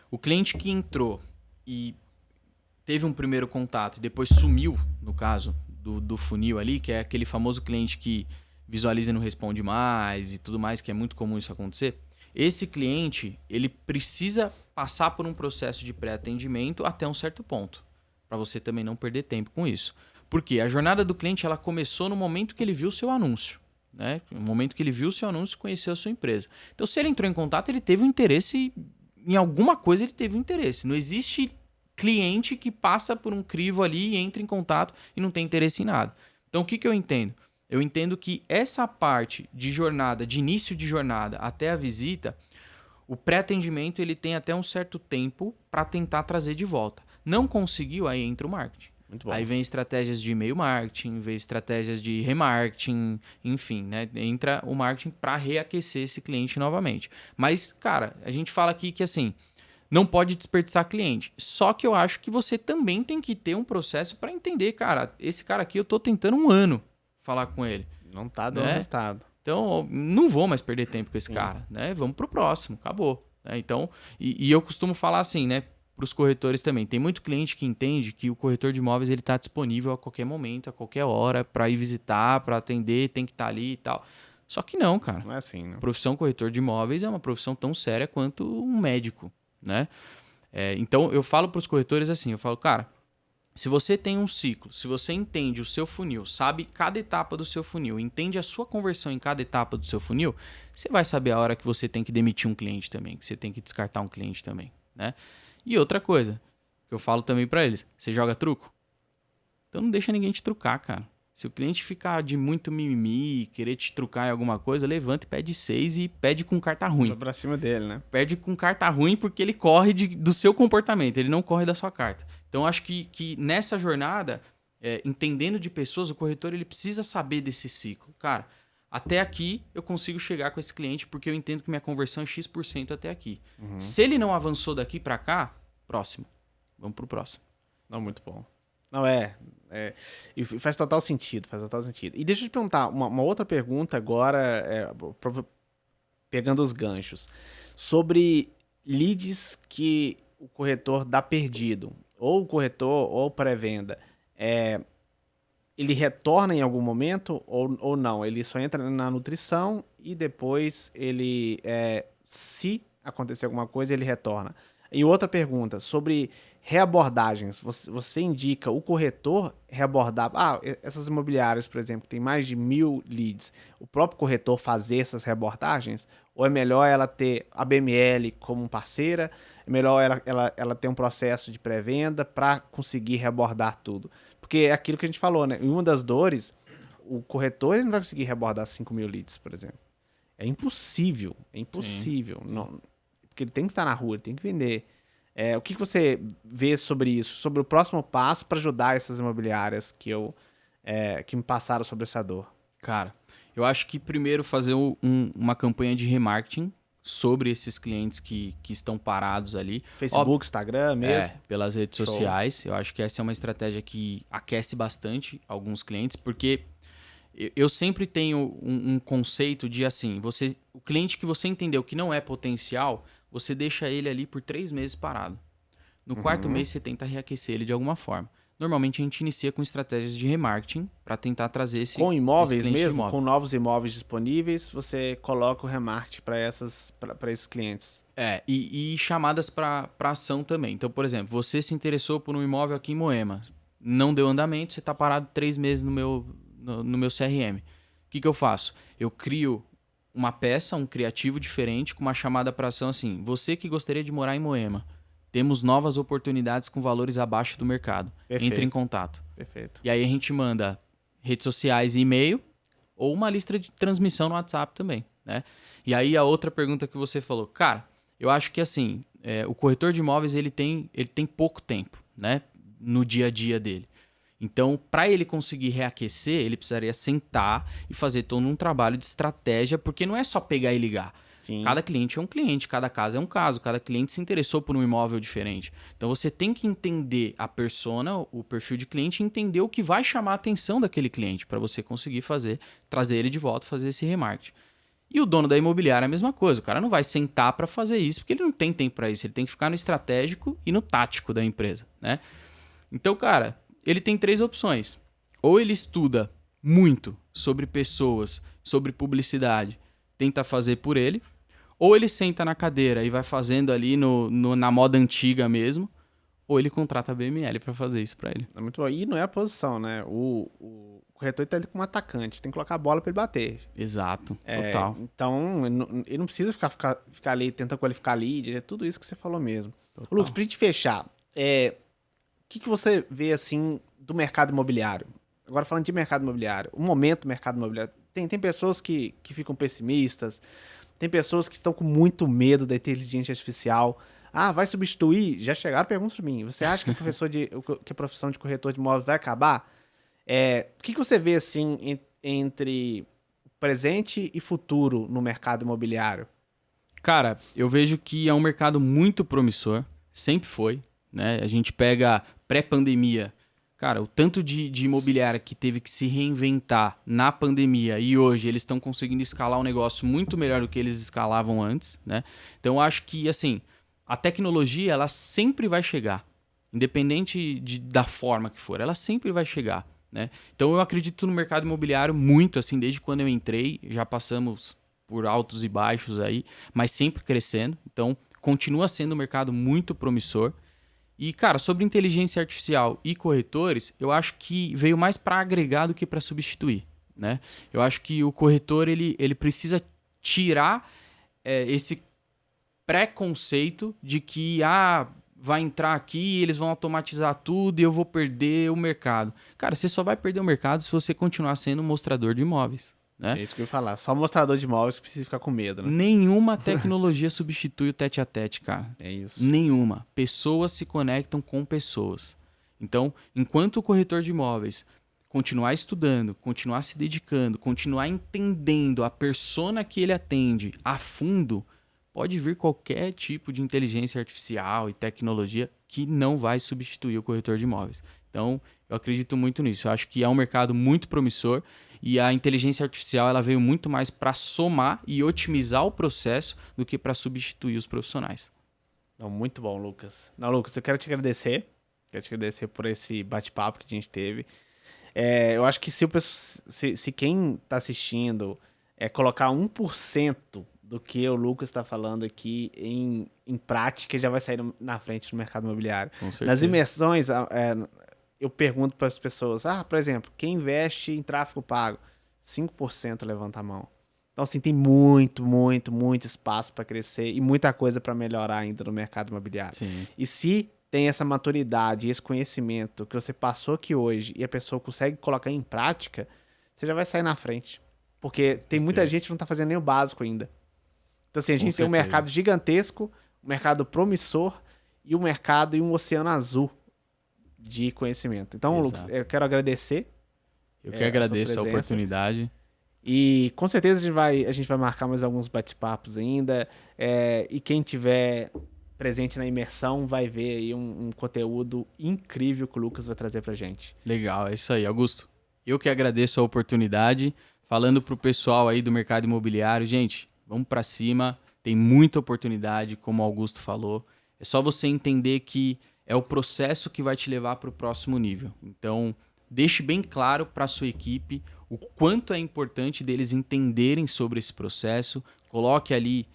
O cliente que entrou e teve um primeiro contato e depois sumiu, no caso, do funil ali, que é aquele famoso cliente que visualiza e não responde mais e tudo mais, que é muito comum isso acontecer. Esse cliente, ele precisa passar por um processo de pré-atendimento até um certo ponto, para você também não perder tempo com isso. Porque a jornada do cliente ela começou no momento que ele viu o seu anúncio. Né? No momento que ele viu o seu anúncio, conheceu a sua empresa. Então, se ele entrou em contato, ele teve um interesse, em alguma coisa ele teve um interesse. Não existe cliente que passa por um crivo ali, entra em contato e não tem interesse em nada. Então, o que eu entendo? Eu entendo que essa parte de jornada, de início de jornada até a visita, o pré-atendimento ele tem até um certo tempo para tentar trazer de volta. Não conseguiu, aí entra o marketing. Muito bom. Aí vem estratégias de e-mail marketing, vem estratégias de remarketing, enfim, né? Entra o marketing para reaquecer esse cliente novamente. Mas, cara, a gente fala aqui que assim, não pode desperdiçar cliente. Só que eu acho que você também tem que ter um processo para entender, cara, esse cara aqui eu tô tentando 1 ano falar com ele. Não tá dando resultado. Então, não vou mais perder tempo com esse cara, né? Vamos pro próximo, acabou. Né? Então, e eu costumo falar assim, né? Para os corretores também. Tem muito cliente que entende que o corretor de imóveis ele está disponível a qualquer momento, a qualquer hora, para ir visitar, para atender, tem que estar ali e tal. Só que não, cara. Não é assim, não. A profissão corretor de imóveis é uma profissão tão séria quanto um médico, né? Então, eu falo para os corretores assim, eu falo, cara, se você tem um ciclo, se você entende o seu funil, sabe cada etapa do seu funil, entende a sua conversão em cada etapa do seu funil, você vai saber a hora que você tem que demitir um cliente também, que você tem que descartar um cliente também, né? E outra coisa, que eu falo também pra eles, você joga truco? Então não deixa ninguém te trucar, cara. Se o cliente ficar de muito mimimi, querer te trucar em alguma coisa, levanta e pede 6 e pede com carta ruim. Vai pra cima dele, né? Pede com carta ruim porque ele corre do seu comportamento, ele não corre da sua carta. Então acho que nessa jornada, entendendo de pessoas, o corretor ele precisa saber desse ciclo. Cara, até aqui eu consigo chegar com esse cliente porque eu entendo que minha conversão é X% até aqui. Uhum. Se ele não avançou daqui para cá, próximo. Vamos pro próximo. Não, muito bom. Não, e faz total sentido, faz total sentido. E deixa eu te perguntar, uma outra pergunta agora, pegando os ganchos, sobre leads que o corretor dá perdido, ou o corretor, ou pré-venda, ele retorna em algum momento ou não? Ele só entra na nutrição e depois ele, se acontecer alguma coisa, ele retorna. E outra pergunta, sobre reabordagens. Você indica o corretor reabordar... essas imobiliárias, por exemplo, tem mais de 1.000 leads. O próprio corretor fazer essas reabordagens? Ou é melhor ela ter a BML como parceira? É melhor ela ter um processo de pré-venda para conseguir reabordar tudo? Porque é aquilo que a gente falou, né? Em uma das dores, o corretor ele não vai conseguir reabordar 5.000 leads, por exemplo. É impossível. É impossível. Sim. Não, porque ele tem que estar na rua, ele tem que vender. O que você vê sobre isso? Sobre o próximo passo para ajudar essas imobiliárias que me passaram sobre essa dor? Cara, eu acho que primeiro fazer uma campanha de remarketing sobre esses clientes que estão parados ali. Facebook, Instagram mesmo? Pelas redes Show. sociais. Eu acho que essa é uma estratégia que aquece bastante alguns clientes, porque eu sempre tenho um conceito de assim, o cliente que você entendeu que não é potencial, você deixa ele ali por 3 meses parado. No quarto mês você tenta reaquecer ele de alguma forma. Normalmente a gente inicia com estratégias de remarketing para tentar trazer esse com imóveis esse mesmo, imóvel. Com novos imóveis disponíveis, você coloca o remarketing para esses clientes. E chamadas para ação também. Então, por exemplo, você se interessou por um imóvel aqui em Moema, não deu andamento, você está parado 3 meses no meu CRM. O que eu faço? Eu crio uma peça, um criativo diferente com uma chamada para ação assim: você que gostaria de morar em Moema, temos novas oportunidades com valores abaixo do mercado. Perfeito. Entre em contato. Perfeito. E aí a gente manda redes sociais e e-mail ou uma lista de transmissão no WhatsApp também, né? E aí a outra pergunta que você falou, cara, eu acho que assim, o corretor de imóveis ele tem pouco tempo, né, no dia a dia dele. Então, para ele conseguir reaquecer, ele precisaria sentar e fazer todo um trabalho de estratégia, porque não é só pegar e ligar. Sim. Cada cliente é um cliente, cada caso é um caso, cada cliente se interessou por um imóvel diferente. Então você tem que entender a persona, o perfil de cliente e entender o que vai chamar a atenção daquele cliente para você conseguir trazer ele de volta, fazer esse remarketing. E o dono da imobiliária é a mesma coisa. O cara não vai sentar para fazer isso, porque ele não tem tempo para isso. Ele tem que ficar no estratégico e no tático da empresa, né? Então, cara, ele tem 3 opções. Ou ele estuda muito sobre pessoas, sobre publicidade, tenta fazer por ele. Ou ele senta na cadeira e vai fazendo ali na moda antiga mesmo. Ou ele contrata a BML para fazer isso para ele. É muito bom. E não é a posição, né? O corretor tá ali como atacante, tem que colocar a bola para ele bater. Exato, total. Então, ele não precisa ficar ali, tentando qualificar lead, é tudo isso que você falou mesmo. Total. Lucas, pra gente fechar, o que você vê, assim, do mercado imobiliário? Agora, falando de mercado imobiliário, o momento do mercado imobiliário, tem pessoas que ficam pessimistas, tem pessoas que estão com muito medo da inteligência artificial. Ah, vai substituir? Já chegaram perguntas para mim. Você acha que que a profissão de corretor de imóveis vai acabar? O que você vê assim entre presente e futuro no mercado imobiliário? Cara, eu vejo que é um mercado muito promissor, sempre foi, né? A gente pega pré-pandemia, cara, o tanto de imobiliária que teve que se reinventar na pandemia e hoje eles estão conseguindo escalar um negócio muito melhor do que eles escalavam antes, né? Então eu acho que, assim, a tecnologia, ela sempre vai chegar, independente da forma que for, ela sempre vai chegar, né? Então eu acredito no mercado imobiliário muito, assim, desde quando eu entrei, já passamos por altos e baixos aí, mas sempre crescendo, então continua sendo um mercado muito promissor. E, cara, sobre inteligência artificial e corretores, eu acho que veio mais para agregar do que para substituir, né? Eu acho que o corretor, ele precisa tirar esse preconceito de que vai entrar aqui, eles vão automatizar tudo e eu vou perder o mercado. Cara, você só vai perder o mercado se você continuar sendo um mostrador de imóveis, né? É isso que eu ia falar. Só mostrador de imóveis precisa ficar com medo, né? Nenhuma tecnologia substitui o tete-a-tete, cara. É isso. Nenhuma. Pessoas se conectam com pessoas. Então, enquanto o corretor de imóveis continuar estudando, continuar se dedicando, continuar entendendo a persona que ele atende a fundo, pode vir qualquer tipo de inteligência artificial e tecnologia que não vai substituir o corretor de imóveis. Então, eu acredito muito nisso. Eu acho que é um mercado muito promissor e a inteligência artificial ela veio muito mais para somar e otimizar o processo do que para substituir os profissionais. Não, muito bom, Lucas. Não, Lucas, eu quero te agradecer. Quero te agradecer por esse bate-papo que a gente teve. Eu acho que se quem está assistindo colocar 1% do que o Lucas está falando aqui em prática, já vai sair na frente do mercado imobiliário. Com certeza. Nas imersões, eu pergunto para as pessoas, por exemplo, quem investe em tráfego pago? 5% levanta a mão. Então, assim, tem muito, muito, muito espaço para crescer e muita coisa para melhorar ainda no mercado imobiliário. Sim. E se tem essa maturidade e esse conhecimento que você passou aqui hoje e a pessoa consegue colocar em prática, você já vai sair na frente. Porque tem muita gente que não está fazendo nem o básico ainda. Então, assim, a gente tem um mercado gigantesco, um mercado promissor e um oceano azul de conhecimento. Então, Lucas, eu quero agradecer. Eu que agradeço a oportunidade. E com certeza a gente vai marcar mais alguns bate-papos ainda. E quem tiver presente na imersão vai ver aí um conteúdo incrível que o Lucas vai trazer pra gente. Legal, é isso aí, Augusto. Eu que agradeço a oportunidade. Falando pro pessoal aí do mercado imobiliário, gente, vamos para cima. Tem muita oportunidade, como o Augusto falou. É só você entender que é o processo que vai te levar para o próximo nível. Então, deixe bem claro para a sua equipe o quanto é importante deles entenderem sobre esse processo. Coloque ali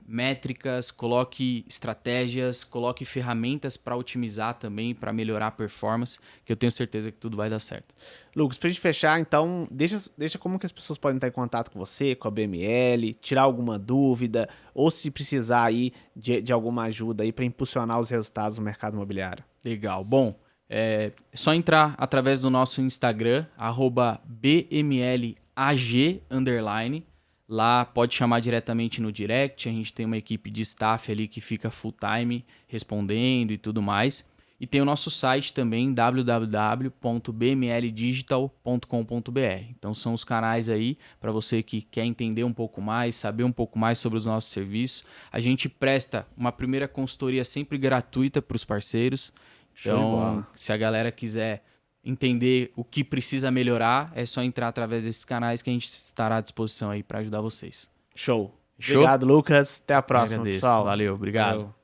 métricas, coloque estratégias, coloque ferramentas para otimizar também, para melhorar a performance, que eu tenho certeza que tudo vai dar certo. Lucas, para a gente fechar, então, deixa como que as pessoas podem estar em contato com você, com a BML, tirar alguma dúvida, ou se precisar aí de alguma ajuda aí para impulsionar os resultados no mercado imobiliário. Legal. Bom, é só entrar através do nosso Instagram, @BMLAG_. Lá pode chamar diretamente no direct, a gente tem uma equipe de staff ali que fica full time respondendo e tudo mais. E tem o nosso site também, www.bmldigital.com.br. Então são os canais aí para você que quer entender um pouco mais, saber um pouco mais sobre os nossos serviços. A gente presta uma primeira consultoria sempre gratuita para os parceiros. Show de Então, bola. se a galera quiser entender o que precisa melhorar, é só entrar através desses canais que a gente estará à disposição aí para ajudar vocês. Show. Show? Obrigado, Lucas. Até a próxima, Agradeço. pessoal. Valeu, obrigado. Valeu.